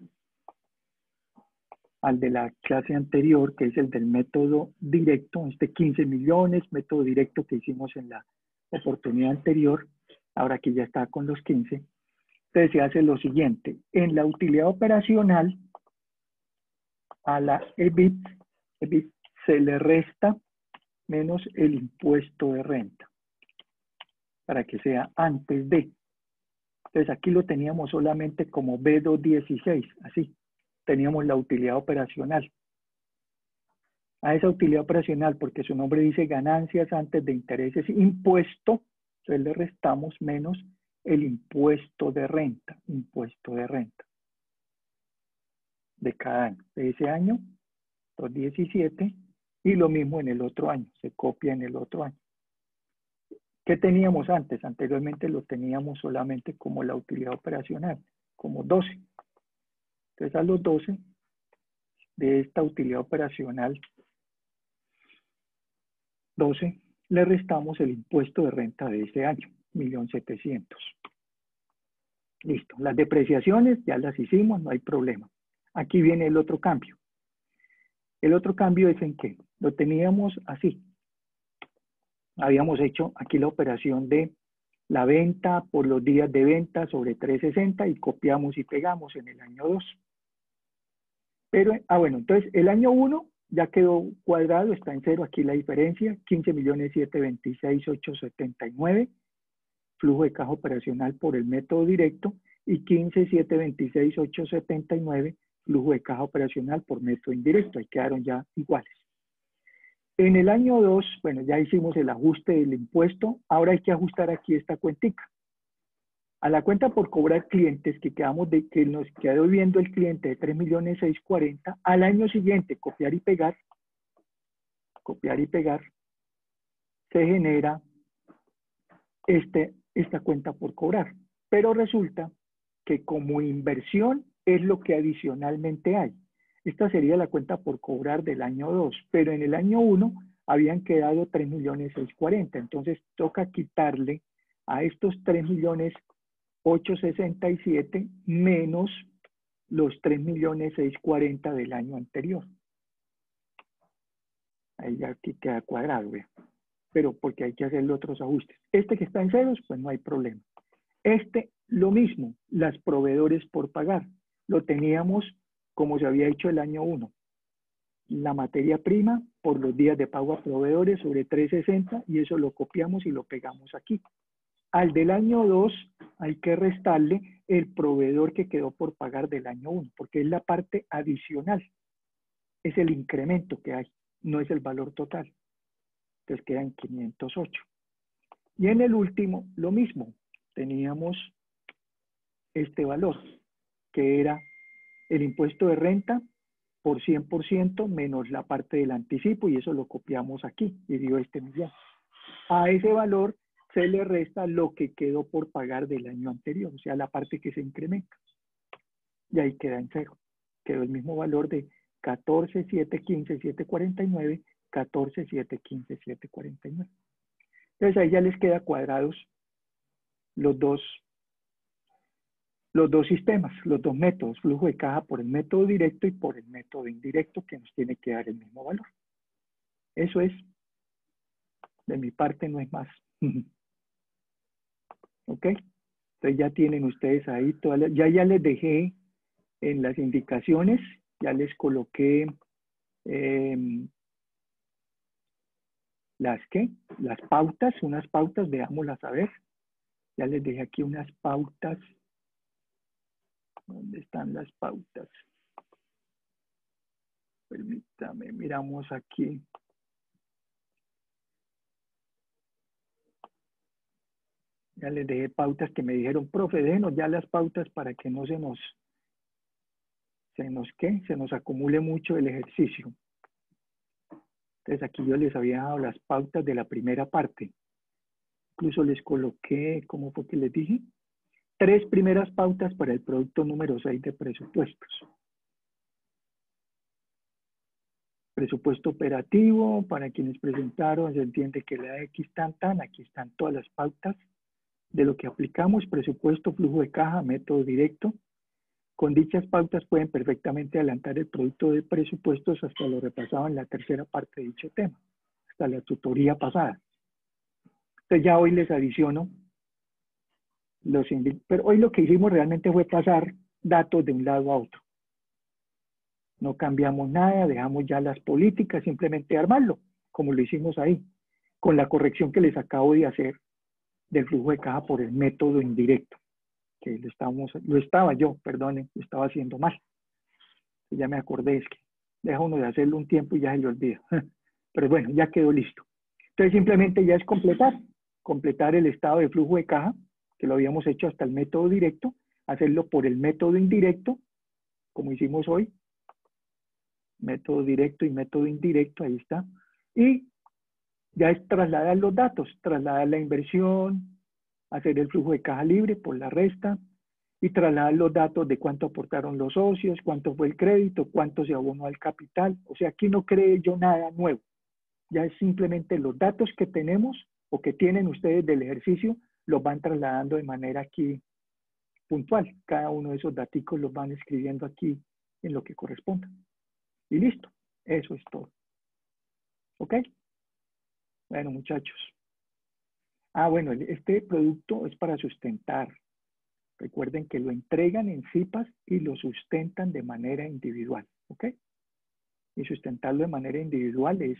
al de la clase anterior, que es el del método directo, este 15 millones, método directo que hicimos en la oportunidad anterior, ahora aquí ya está con los 15. Entonces se hace lo siguiente, en la utilidad operacional a la EBIT se le resta menos el impuesto de renta, para que sea antes de. Entonces aquí lo teníamos solamente como B216, así. Teníamos la utilidad operacional. A esa utilidad operacional, porque su nombre dice ganancias antes de intereses impuesto, entonces le restamos menos el impuesto de renta de cada año. De ese año, 217, y lo mismo en el otro año, se copia en el otro año. ¿Qué teníamos antes? Anteriormente lo teníamos solamente como la utilidad operacional, como 12. Entonces a los 12 de esta utilidad operacional 12 le restamos el impuesto de renta de ese año, 1.700.000. Listo, las depreciaciones ya las hicimos, no hay problema. Aquí viene el otro cambio. El otro cambio es en que lo teníamos así. Habíamos hecho aquí la operación de la venta por los días de venta sobre 360 y copiamos y pegamos en el año 2. Pero, bueno, entonces el año 1 ya quedó cuadrado, está en cero aquí la diferencia, 15.726.879, flujo de caja operacional por el método directo, y 15.726.879, flujo de caja operacional por método indirecto, ahí quedaron ya iguales. En el año 2, bueno, ya hicimos el ajuste del impuesto, ahora hay que ajustar aquí esta cuentica. A la cuenta por cobrar clientes que nos quedó viendo el cliente de 3.640.000, al año siguiente copiar y pegar, se genera esta cuenta por cobrar. Pero resulta que como inversión es lo que adicionalmente hay. Esta sería la cuenta por cobrar del año 2, pero en el año 1 habían quedado 3.640.000. Entonces toca quitarle a estos 3.867.000 menos los 3.640.000 del año anterior. Ahí ya aquí queda cuadrado, ¿ve? Pero porque hay que hacerle otros ajustes. Este que está en ceros, pues no hay problema. Este, lo mismo, las proveedores por pagar. Lo teníamos como se había hecho el año 1. La materia prima por los días de pago a proveedores sobre 360, y eso lo copiamos y lo pegamos aquí. Al del año 2 hay que restarle el proveedor que quedó por pagar del año 1, porque es la parte adicional, es el incremento que hay, no es el valor total. Entonces quedan 508. Y en el último, lo mismo, teníamos este valor, que era el impuesto de renta por 100% menos la parte del anticipo, y eso lo copiamos aquí, y dio este millón. A ese valor se le resta lo que quedó por pagar del año anterior, o sea, la parte que se incrementa. Y ahí queda en cero. Quedó el mismo valor de 14,715,749, 14,715,749. Entonces ahí ya les queda cuadrados los dos sistemas, los dos métodos, flujo de caja por el método directo y por el método indirecto, que nos tiene que dar el mismo valor. Eso es, de mi parte no es más. ¿Ok? Entonces ya tienen ustedes ahí todas ya les dejé en las indicaciones, ya les coloqué las pautas, unas pautas, veámoslas a ver. Ya les dejé aquí unas pautas. ¿Dónde están las pautas? Permítame, miramos aquí. Ya les dejé pautas que me dijeron, profe, déjenos ya las pautas para que no se nos acumule mucho el ejercicio. Entonces aquí yo les había dado las pautas de la primera parte. Incluso les coloqué, ¿cómo fue que les dije? 3 primeras pautas para el producto número 6 de presupuestos. Presupuesto operativo, para quienes presentaron, se entiende que la X aquí están todas las pautas de lo que aplicamos, presupuesto, flujo de caja, método directo. Con dichas pautas pueden perfectamente adelantar el producto de presupuestos hasta lo repasado en la tercera parte de dicho tema, hasta la tutoría pasada. Entonces ya hoy les adiciono pero hoy lo que hicimos realmente fue pasar datos de un lado a otro. No cambiamos nada, dejamos ya las políticas, simplemente armarlo, como lo hicimos ahí, con la corrección que les acabo de hacer del flujo de caja por el método indirecto, que lo estaba haciendo mal. Ya me acordé, es que deja uno de hacerlo un tiempo y ya se le olvida. Pero bueno, ya quedó listo. Entonces simplemente ya es completar el estado de flujo de caja, que lo habíamos hecho hasta el método directo, hacerlo por el método indirecto, como hicimos hoy, método directo y método indirecto, ahí está, y ya es trasladar los datos, trasladar la inversión, hacer el flujo de caja libre por la resta, y trasladar los datos de cuánto aportaron los socios, cuánto fue el crédito, cuánto se abonó al capital. O sea, aquí no creé yo nada nuevo, ya es simplemente los datos que tenemos o que tienen ustedes del ejercicio, los van trasladando de manera aquí puntual. Cada uno de esos daticos los van escribiendo aquí en lo que corresponda. Y listo, eso es todo. ¿Ok? Bueno, muchachos. Bueno, este producto es para sustentar. Recuerden que lo entregan en CIPAS y lo sustentan de manera individual. ¿Ok? Y sustentarlo de manera individual es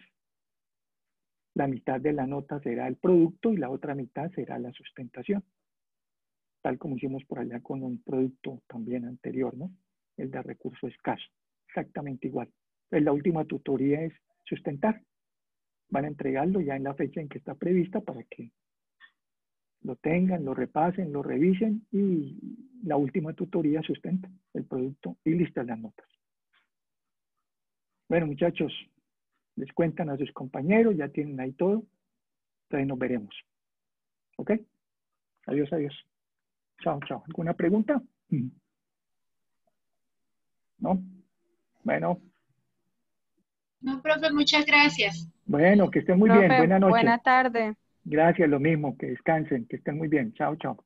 la mitad de la nota será el producto y la otra mitad será la sustentación. Tal como hicimos por allá con un producto también anterior, ¿no? El de recurso escaso. Exactamente igual. Entonces, la última tutoría es sustentar. Van a entregarlo ya en la fecha en que está prevista para que lo tengan, lo repasen, lo revisen y la última tutoría sustenta el producto y listas las notas. Bueno, muchachos, les cuentan a sus compañeros, ya tienen ahí todo. Entonces nos veremos. ¿Ok? Adiós, adiós. Chao, chao. ¿Alguna pregunta? ¿No? Bueno. No, profe, muchas gracias. Bueno, que estén muy bien. Profe, Buenas noches. buena tarde. Gracias, lo mismo. Que descansen, que estén muy bien. Chao, chao.